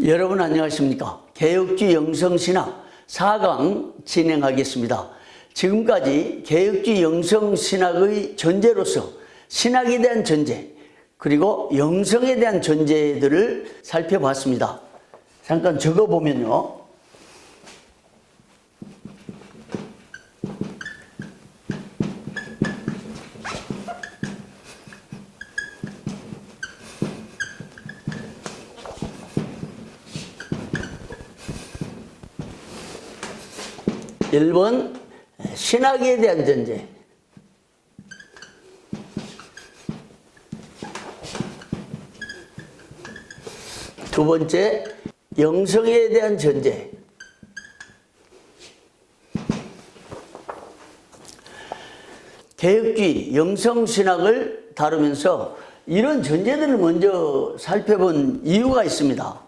여러분 안녕하십니까? 개혁주의 영성신학 4강 진행하겠습니다. 지금까지 개혁주의 영성신학의 전제로서 신학에 대한 전제 그리고 영성에 대한 전제들을 살펴봤습니다. 잠깐 적어보면요. 일 번 신학에 대한 전제, 두 번째 영성에 대한 전제, 개혁주의 영성신학을 다루면서 이런 전제들을 먼저 살펴본 이유가 있습니다.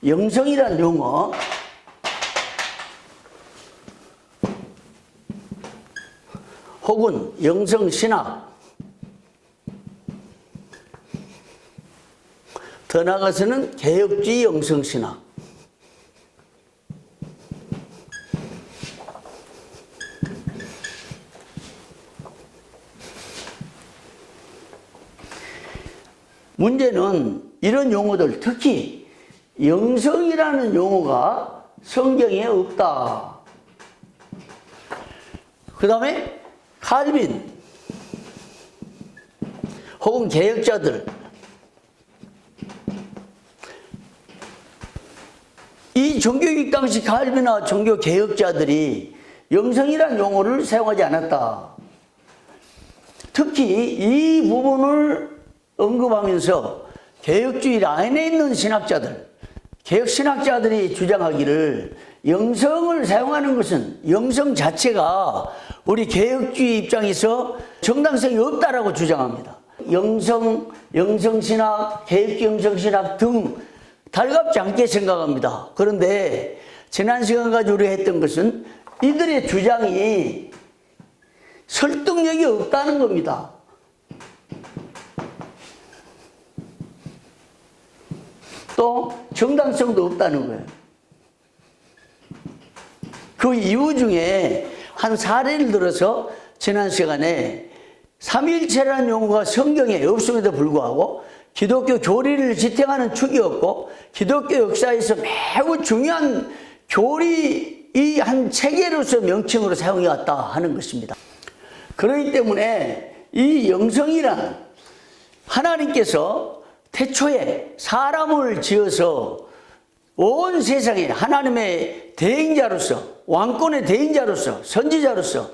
영성이란 용어, 혹은 영성신학, 더 나아가서는 개혁주의 영성신학, 문제는 이런 용어들, 특히 영성이라는 용어가 성경에 없다. 그 다음에 칼빈 혹은 개혁자들, 이 종교개혁 당시 칼빈이나 종교개혁자들이 영성이라는 용어를 사용하지 않았다. 특히 이 부분을 언급하면서 개혁주의 라인에 있는 신학자들, 개혁신학자들이 주장하기를 영성을 사용하는 것은 영성 자체가 우리 개혁주의 입장에서 정당성이 없다라고 주장합니다. 영성, 영성신학, 개혁주의 영성신학 등 달갑지 않게 생각합니다. 그런데 지난 시간까지 우리가 했던 것은 이들의 주장이 설득력이 없다는 겁니다. 또 정당성도 없다는 거예요. 그 이유 중에 한 사례를 들어서 지난 시간에 삼위일체라는 용어가 성경에 없음에도 불구하고 기독교 교리를 지탱하는 축이 없고 기독교 역사에서 매우 중요한 교리의 한 체계로서 명칭으로 사용해 왔다 하는 것입니다. 그렇기 때문에 이 영성이란 하나님께서 태초에 사람을 지어서 온 세상에 하나님의 대행자로서, 왕권의 대행자로서, 선지자로서,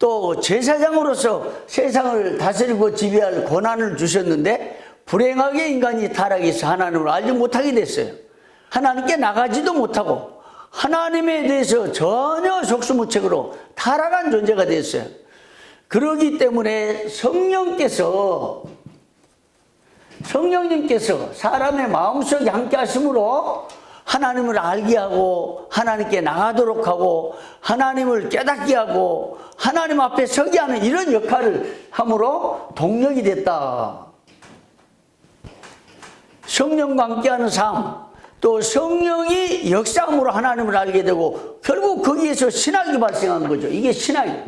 또 제사장으로서 세상을 다스리고 지배할 권한을 주셨는데 불행하게 인간이 타락해서 하나님을 알지 못하게 됐어요. 하나님께 나가지도 못하고 하나님에 대해서 전혀 속수무책으로 타락한 존재가 됐어요. 그러기 때문에 성령님께서 사람의 마음속에 함께 하심으로 하나님을 알게 하고 하나님께 나가도록 하고 하나님을 깨닫게 하고 하나님 앞에 서게 하는 이런 역할을 함으로 동력이 됐다. 성령과 함께하는 삶, 또 성령이 역사함으로 하나님을 알게 되고 결국 거기에서 신학이 발생하는 거죠. 이게 신학이에요.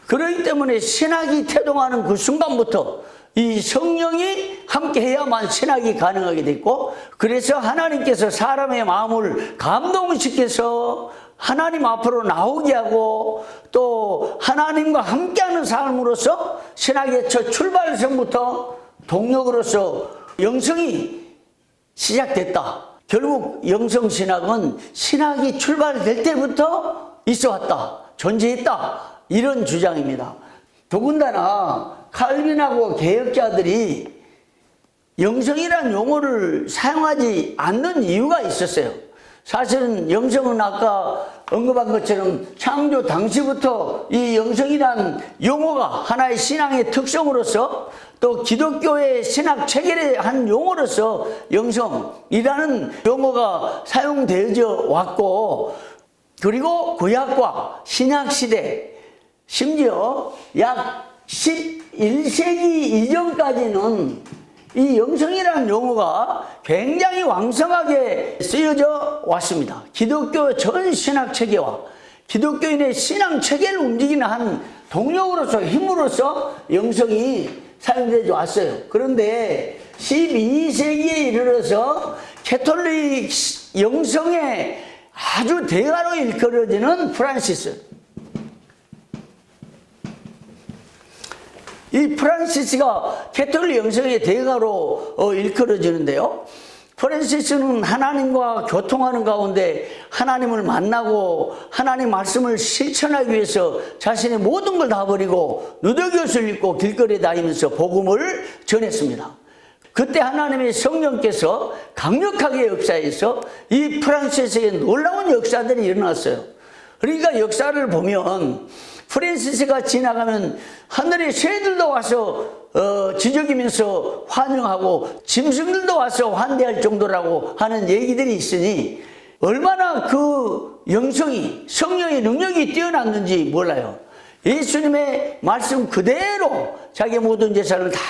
그렇기 때문에 신학이 태동하는 그 순간부터 이 성령이 함께 해야만 신학이 가능하게 됐고, 그래서 하나님께서 사람의 마음을 감동시켜서 하나님 앞으로 나오게 하고 또 하나님과 함께하는 삶으로서 신학의 첫 출발선부터 동력으로서 영성이 시작됐다. 결국 영성신학은 신학이 출발될 때부터 있어왔다, 존재했다, 이런 주장입니다. 더군다나 칼빈하고 개혁자들이 영성이라는 용어를 사용하지 않는 이유가 있었어요. 사실은 영성은 아까 언급한 것처럼 창조 당시부터 이 영성이란 용어가 하나의 신앙의 특성으로서 또 기독교의 신학 체계의 한 용어로서 영성이라는 용어가 사용되어져 왔고, 그리고 구약과 신약시대 심지어 약 11세기 이전까지는 이 영성이라는 용어가 굉장히 왕성하게 쓰여져 왔습니다. 기독교 전 신학 체계와 기독교인의 신앙 체계를 움직이는 한 동력으로서 힘으로서 영성이 사용되어 왔어요. 그런데 12세기에 이르러서 캐톨릭 영성의 아주 대가로 일컬어지는 프란시스, 이 프란시스가 캐톨릭 영성의 대가로 일컬어지는데요. 프란시스는 하나님과 교통하는 가운데 하나님을 만나고 하나님 말씀을 실천하기 위해서 자신의 모든 걸 다 버리고 누더기옷을 입고 길거리에 다니면서 복음을 전했습니다. 그때 하나님의 성령께서 강력하게 역사해서 이 프란시스에 놀라운 역사들이 일어났어요. 그러니까 역사를 보면 프란시스가 지나가면 하늘의 새들도 와서 지저귀면서 환영하고 짐승들도 와서 환대할 정도라고 하는 얘기들이 있으니 얼마나 그 영성이, 성령의 능력이 뛰어났는지 몰라요. 예수님의 말씀 그대로 자기 모든 재산을 다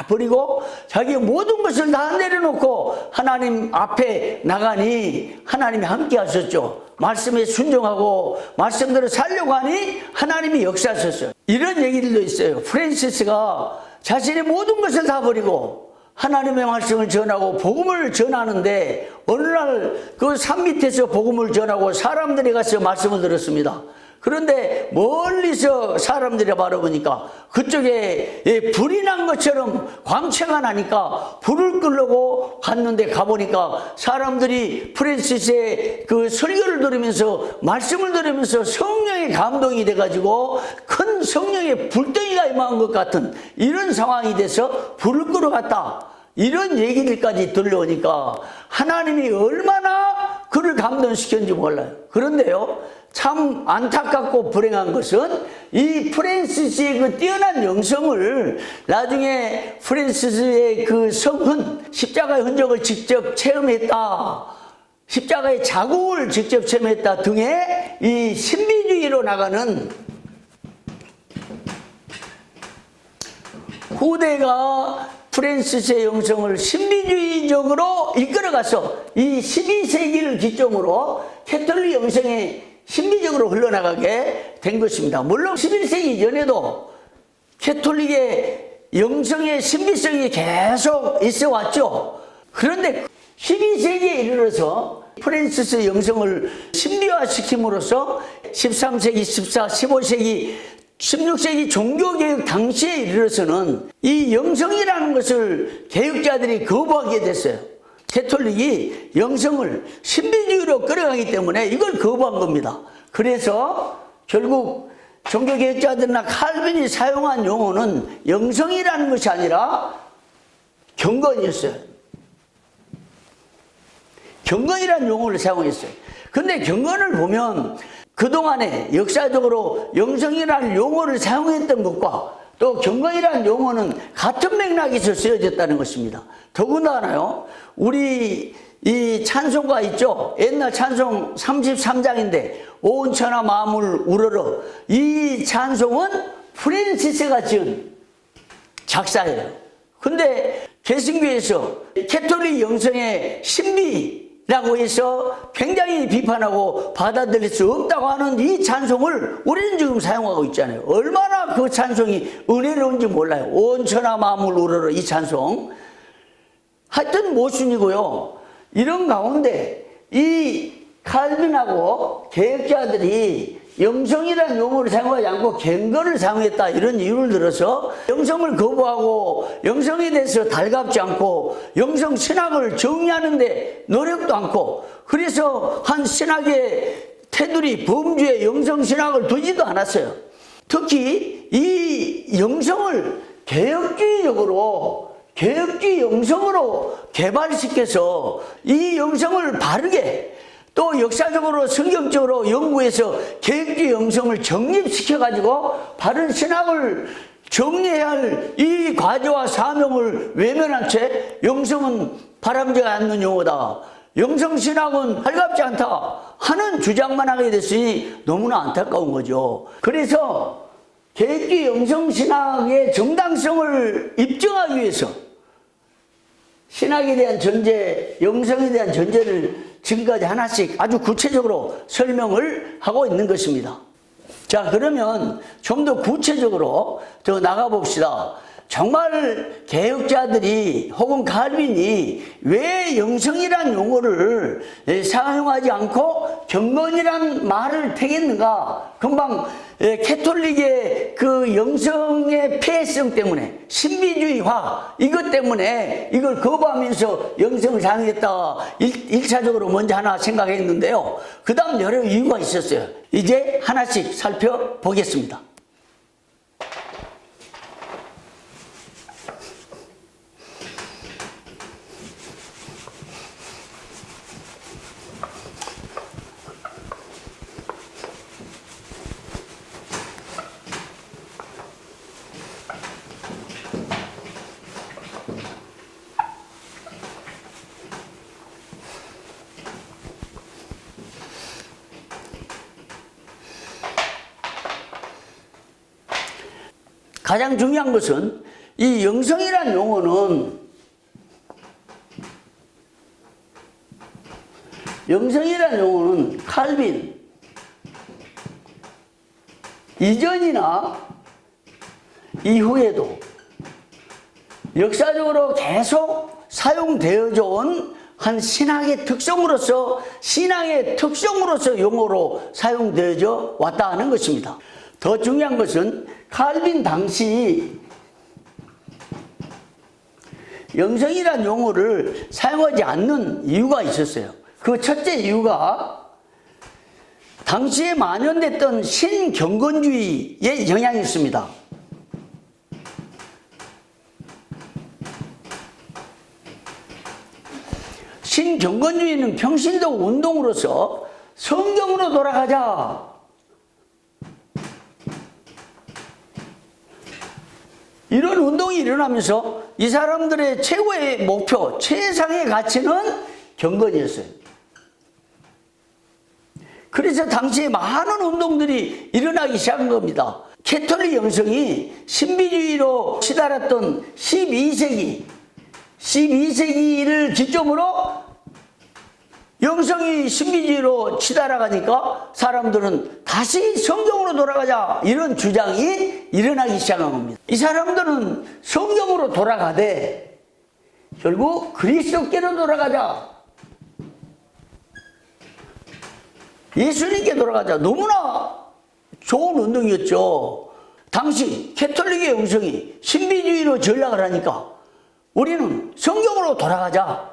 버리고 자기 모든 것을 다 내려놓고 하나님 앞에 나가니 하나님이 함께 하셨죠. 말씀에 순종하고 말씀대로 살려고 하니 하나님이 역사하셨어요. 이런 얘기들도 있어요. 프란시스가 자신의 모든 것을 다 버리고 하나님의 말씀을 전하고 복음을 전하는데 어느 날 그 산 밑에서 복음을 전하고 사람들이 가서 말씀을 들었습니다. 그런데 멀리서 사람들이 바라보니까 그쪽에 불이 난 것처럼 광채가 나니까 불을 끌려고 갔는데 가보니까 사람들이 프란시스의 그 설교를 들으면서 말씀을 들으면서 성령의 감동이 돼가지고 큰 성령의 불덩이가 임한 것 같은 이런 상황이 돼서 불을 끌어갔다. 이런 얘기들까지 들려오니까 하나님이 얼마나 그를 감동시켰는지 몰라요. 그런데요, 참 안타깝고 불행한 것은 이 프란시스의 그 뛰어난 영성을 나중에 프란시스의 그 성흔, 십자가의 흔적을 직접 체험했다, 십자가의 자국을 직접 체험했다 등의 이 신비주의로 나가는 후대가 프란시스의 영성을 신비주의적으로 이끌어가서 이 12세기를 기점으로 캐톨릭 영성이 신비적으로 흘러나가게 된 것입니다. 물론 11세기 이전에도 캐톨릭의 영성의 신비성이 계속 있어 왔죠. 그런데 12세기에 이르러서 프란시스 영성을 신비화시킴으로써 13세기, 14, 15세기, 16세기 종교개혁 당시에 이르러서는 이 영성이라는 것을 개혁자들이 거부하게 됐어요. 캐톨릭이 영성을 신비주의로 끌어가기 때문에 이걸 거부한 겁니다. 그래서 결국 종교개혁자들이나 칼빈이 사용한 용어는 영성이라는 것이 아니라 경건이었어요. 경건이라는 용어를 사용했어요. 근데 경건을 보면 그동안에 역사적으로 영성이라는 용어를 사용했던 것과 또 경건이라는 용어는 같은 맥락에서 쓰여졌다는 것입니다. 더군다나요, 우리 이 찬송가 있죠? 옛날 찬송 33장인데 온 천하 만물 우러러, 이 찬송은 프란시스가 지은 작사예요. 근데 개신교에서 캐톨릭 영성의 신비라고 해서 굉장히 비판하고 받아들일 수 없다고 하는 이 찬송을 우리는 지금 사용하고 있잖아요. 얼마나 그 찬송이 은혜로운지 몰라요. 온 천하 만물 우러러, 이 찬송. 하여튼 모순이고요. 이런 가운데 이 칼빈하고 개혁자들이 영성이라는 용어를 사용하지 않고 경건을 사용했다, 이런 이유를 들어서 영성을 거부하고 영성에 대해서 달갑지 않고 영성 신학을 정리하는데 노력도 않고, 그래서 한 신학의 테두리 범주에 영성 신학을 두지도 않았어요. 특히 이 영성을 개혁주의 영성으로 개발시켜서 이 영성을 바르게 또 역사적으로 성경적으로 연구해서 개혁주의 영성을 정립시켜가지고 바른 신학을 정리해야 할 이 과제와 사명을 외면한 채 영성은 바람직하지 않는 용어다, 영성신학은 활갑지 않다 하는 주장만 하게 됐으니 너무나 안타까운 거죠. 그래서 개혁주의 영성신학의 정당성을 입증하기 위해서 신학에 대한 전제, 영성에 대한 전제를 지금까지 하나씩 아주 구체적으로 설명을 하고 있는 것입니다. 자, 그러면 좀 더 구체적으로 더 나가봅시다. 정말 개혁자들이 혹은 칼빈이 왜 영성이란 용어를 사용하지 않고 경건이란 말을 택했는가? 금방 캐톨릭의 그 영성의 폐해성 때문에, 신비주의화 이것 때문에 이걸 거부하면서 영성을 사용했다 1차적으로 먼저 하나 생각했는데요. 그 다음 여러 이유가 있었어요. 이제 하나씩 살펴보겠습니다. 가장 중요한 것은 이 영성이라는 용어는 칼빈 이전이나 이후에도 역사적으로 계속 사용되어져 온 한 신학의 특성으로서 용어로 사용되어져 왔다 하는 것입니다. 더 중요한 것은 칼빈 당시 영성이라는 용어를 사용하지 않는 이유가 있었어요. 그 첫째 이유가 당시에 만연됐던 신경건주의의 영향이 있습니다. 신경건주의는 평신도 운동으로서 성경으로 돌아가자, 이런 운동이 일어나면서 이 사람들의 최고의 목표, 최상의 가치는 경건이었어요. 그래서 당시에 많은 운동들이 일어나기 시작한 겁니다. 캐톨릭 영성이 신비주의로 치달았던 12세기를 기점으로 영성이 신비주의로 치달아가니까 사람들은 다시 성경으로 돌아가자, 이런 주장이 일어나기 시작한 겁니다. 이 사람들은 성경으로 돌아가되 결국 그리스도께로 돌아가자, 예수님께 돌아가자, 너무나 좋은 운동이었죠. 당시 캐톨릭의 영성이 신비주의로 전락을 하니까 우리는 성경으로 돌아가자,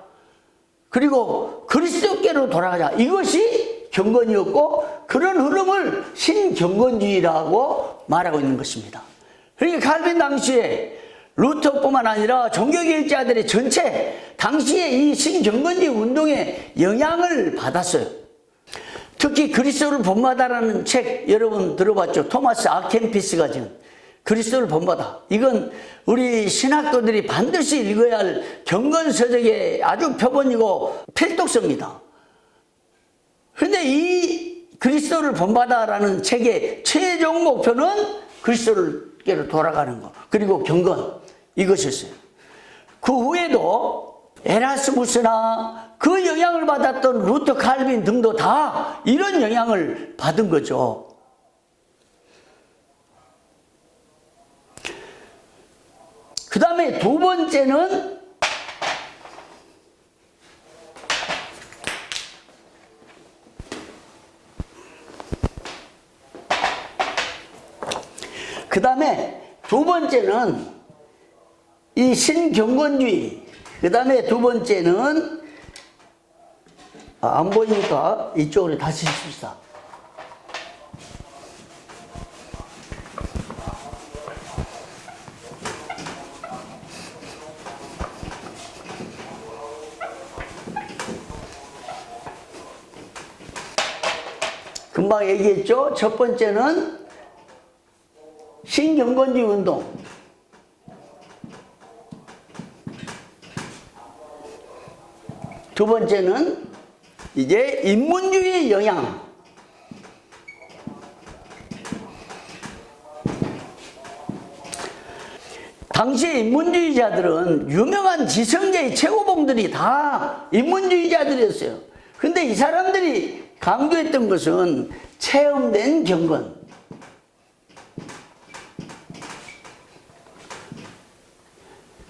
그리고 그리스도께로 돌아가자, 이것이 경건이었고, 그런 흐름을 신경건주의라고 말하고 있는 것입니다. 그러니까 칼빈 당시에 루터뿐만 아니라 종교개혁자들의 전체 당시에 이 신경건주의 운동에 영향을 받았어요. 특히 그리스도를 본받아라는 책 여러분 들어봤죠? 토마스 아켄피스가 지은 그리스도를 본받아. 이건 우리 신학도들이 반드시 읽어야 할 경건서적의 아주 표본이고 필독서입니다. 그런데 이 그리스도를 본받아라는 책의 최종 목표는 그리스도께로 돌아가는 것, 그리고 경건, 이것이었어요. 그 후에도 에라스무스나 그 영향을 받았던 루터, 칼빈 등도 다 이런 영향을 받은 거죠. 그 다음에 두 번째는 이 신경건주의, 그 다음에 두 번째는 안 보이니까 이쪽으로 다시 씁시다. 금방 얘기했죠? 첫 번째는 신경건주의 운동, 두 번째는 이제 인문주의의 영향, 당시의 인문주의자들은 유명한 지성계의 최고봉들이 다 인문주의자들이었어요. 근데 이 사람들이 강조했던 것은 체험된 경건.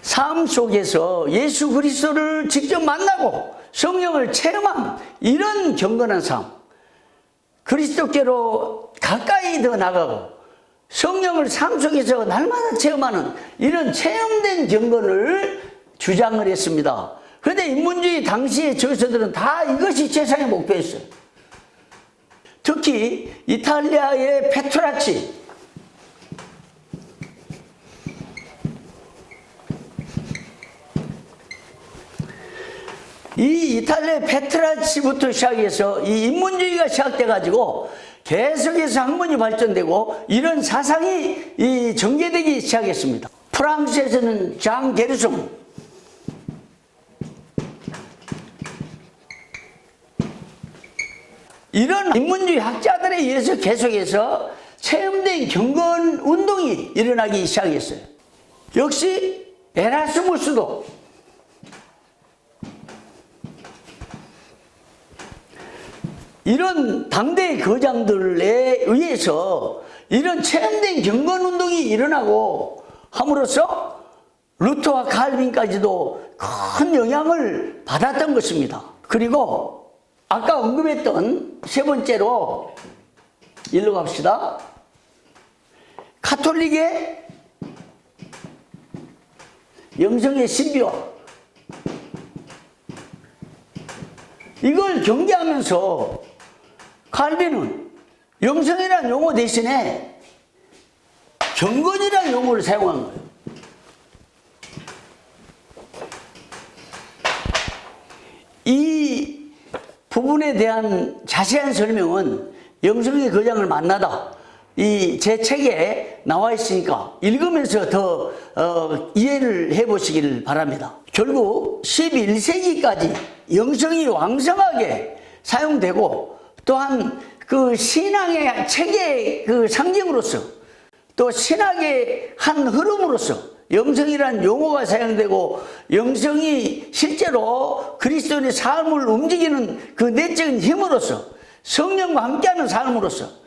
삶 속에서 예수 그리스도를 직접 만나고 성령을 체험한 이런 경건한 삶. 그리스도께로 가까이 더 나가고 성령을 삶 속에서 날마다 체험하는 이런 체험된 경건을 주장을 했습니다. 그런데 인문주의 당시의 저서들은 다 이것이 최상의 목표였어요. 특히 이탈리아의 페트라치, 이 이탈리아의 페트라치부터 시작해서 이 인문주의가 시작돼 가지고 계속해서 학문이 발전되고 이런 사상이 이 전개되기 시작했습니다. 프랑스에서는 장 게르송, 이런 인문주의 학자들에 의해서 계속해서 체험된 경건 운동이 일어나기 시작했어요. 역시 에라스무스도 이런 당대 거장들에 의해서 이런 체험된 경건 운동이 일어나고 함으로써 루터와 칼빈까지도 큰 영향을 받았던 것입니다. 그리고 아까 언급했던 세 번째로 일로 갑시다. 가톨릭의 영성의 신비화, 이걸 경계하면서 칼빈은 영성이라는 용어 대신에 경건이라는 용어를 사용한 거예요. 이 부분에 대한 자세한 설명은 영성의 거장을 만나다 이 제 책에 나와 있으니까 읽으면서 더 이해를 해보시길 바랍니다. 결국 11세기까지 영성이 왕성하게 사용되고 또한 그 신앙의 체계의 그 상징으로서 또 신학의 한 흐름으로서 영성이란 용어가 사용되고 영성이 실제로 그리스도인의 삶을 움직이는 그 내적인 힘으로서 성령과 함께하는 삶으로서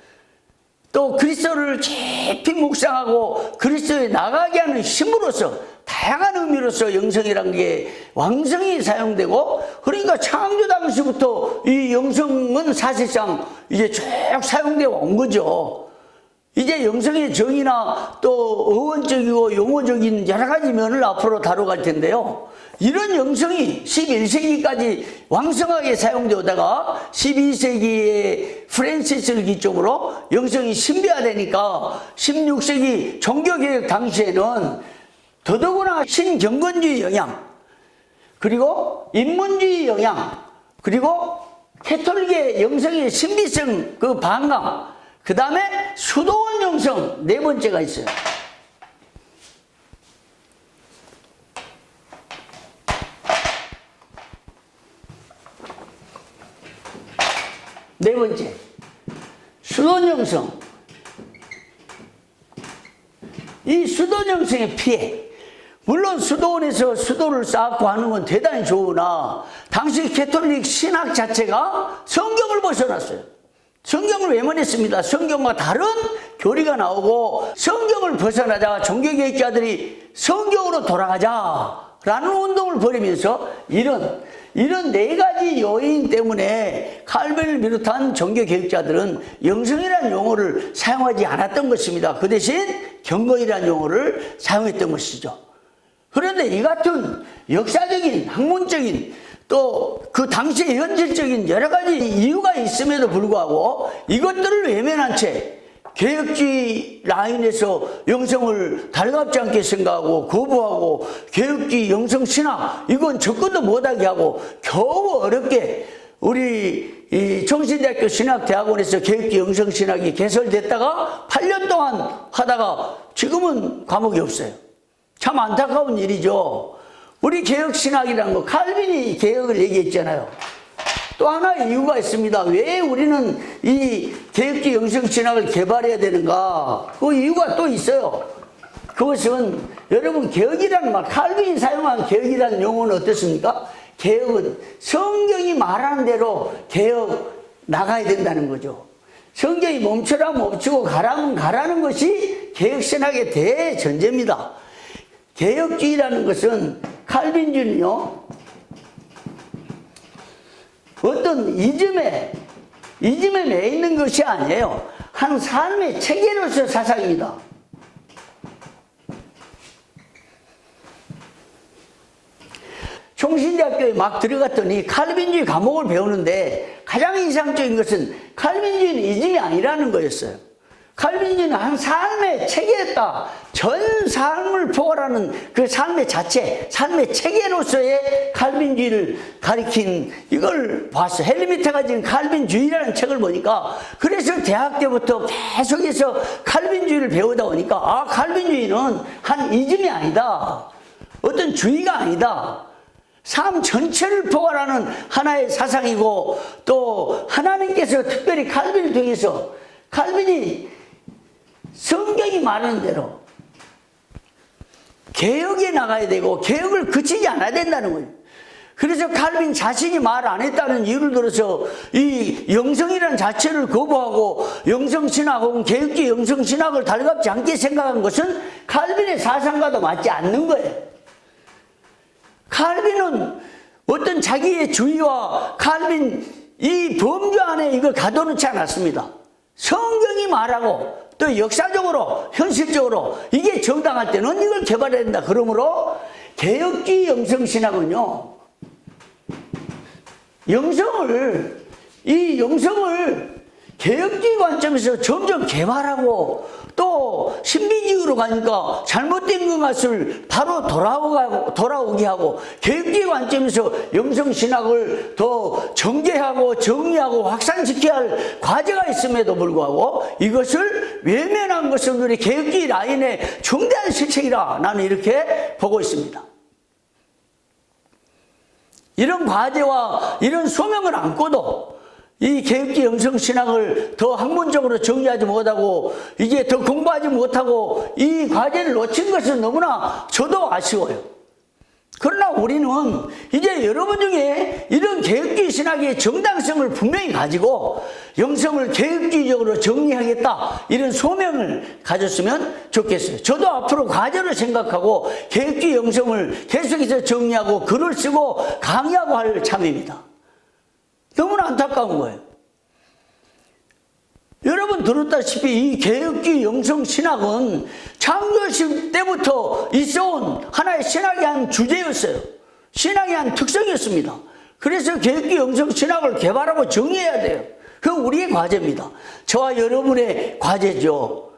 또 그리스도를 깊이 묵상하고 그리스도에 나가게 하는 힘으로서 다양한 의미로서 영성이란 게 왕성히 사용되고, 그러니까 창조 당시부터 이 영성은 사실상 이제 쭉 사용되어 온 거죠. 이제 영성의 정의나 또 어원적이고 용어적인 여러 가지 면을 앞으로 다뤄갈 텐데요. 이런 영성이 11세기까지 왕성하게 사용되다가 12세기에 프랜시스를 기점으로 영성이 신비화되니까 16세기 종교개혁 당시에는 더더구나 신경건주의 영향, 그리고 인문주의 영향, 그리고 캐톨릭의 영성의 신비성 그 반감, 그 다음에 수도원 영성 네 번째가 있어요. 네 번째, 수도원 영성. 이 수도원 영성의 피해. 물론 수도원에서 수도를 쌓고 하는 건 대단히 좋으나 당시 캐톨릭 신학 자체가 성경을 벗어났어요. 성경을 외면했습니다. 성경과 다른 교리가 나오고 성경을 벗어나자 종교개혁자들이 성경으로 돌아가자라는 운동을 벌이면서 이런 네 가지 요인 때문에 칼빈을 비롯한 종교개혁자들은 영성이라는 용어를 사용하지 않았던 것입니다. 그 대신 경건이라는 용어를 사용했던 것이죠. 그런데 이 같은 역사적인, 학문적인 또 그 당시의 현실적인 여러 가지 이유가 있음에도 불구하고 이것들을 외면한 채 개혁주의 라인에서 영성을 달갑지 않게 생각하고 거부하고 개혁주의 영성신학 이건 접근도 못하게 하고 겨우 어렵게 우리 이 정신대학교 신학대학원에서 개혁주의 영성신학이 개설됐다가 8년 동안 하다가 지금은 과목이 없어요. 참 안타까운 일이죠. 우리 개혁신학이라는 거 칼빈이 개혁을 얘기했잖아요. 또 하나의 이유가 있습니다. 왜 우리는 이 개혁주의 영성신학을 개발해야 되는가? 그 이유가 또 있어요. 그것은 여러분 개혁이라는 말, 칼빈이 사용한 개혁이라는 용어는 어떻습니까? 개혁은 성경이 말하는 대로 개혁 나가야 된다는 거죠. 성경이 멈추라면 멈추고 가라면 가라는 것이 개혁신학의 대전제입니다. 개혁주의라는 것은 칼빈주의는요, 어떤 이즘에 매 있는 것이 아니에요. 한 삶의 체계로서 사상입니다. 총신대학교에 막 들어갔더니 칼빈주의 과목을 배우는데 가장 인상적인 것은 칼빈주의는 이즘이 아니라는 거였어요. 칼빈주의는 한 삶의 체계였다. 전 삶을 포괄하는 그 삶의 자체, 삶의 체계로서의 칼빈주의를 가리킨 이걸 봤어요. 헬리미테가 지은 칼빈주의라는 책을 보니까, 그래서 대학 때부터 계속해서 칼빈주의를 배우다 보니까, 아, 칼빈주의는 한 이즘이 아니다. 어떤 주의가 아니다. 삶 전체를 포괄하는 하나의 사상이고, 또 하나님께서 특별히 칼빈을 통해서, 칼빈이 성경이 말하는 대로 개혁에 나가야 되고 개혁을 그치지 않아야 된다는 거예요. 그래서 칼빈 자신이 말 안 했다는 이유를 들어서 이 영성이라는 자체를 거부하고 영성신학 혹은 개혁주의 영성신학을 달갑지 않게 생각한 것은 칼빈의 사상과도 맞지 않는 거예요. 칼빈은 어떤 자기의 주의와 칼빈 이 범주 안에 이걸 가둬놓지 않았습니다. 성경이 말하고 또 역사적으로 현실적으로 이게 정당할 때는 이걸 개발해야 된다. 그러므로 개혁주의 영성신학은요, 영성을 개혁주의 관점에서 점점 개발하고, 또 신비주의로 가니까 잘못된 것을 바로 돌아오게 하고, 개혁주의 관점에서 영성신학을 더 전개하고 정리하고 확산시켜야 할 과제가 있음에도 불구하고 이것을 외면한 것은 우리 개혁주의 라인의 중대한 실책이라 나는 이렇게 보고 있습니다. 이런 과제와 이런 소명을 안고도 이 개혁주의 영성신학을 더 학문적으로 정리하지 못하고 이제 더 공부하지 못하고 이 과제를 놓친 것은 너무나 저도 아쉬워요. 그러나 우리는 이제 여러분 중에 이런 개혁주의 신학의 정당성을 분명히 가지고 영성을 개혁주의적으로 정리하겠다, 이런 소명을 가졌으면 좋겠어요. 저도 앞으로 과제로 생각하고 개혁주의 영성을 계속해서 정리하고 글을 쓰고 강의하고 할 참입니다. 너무나 안타까운 거예요. 여러분 들었다시피 이 개혁주의 영성신학은 창조실 때부터 있어온 하나의 신학의 한 주제였어요. 신학의 한 특성이었습니다. 그래서 개혁주의 영성신학을 개발하고 정리해야 돼요. 그건 우리의 과제입니다. 저와 여러분의 과제죠.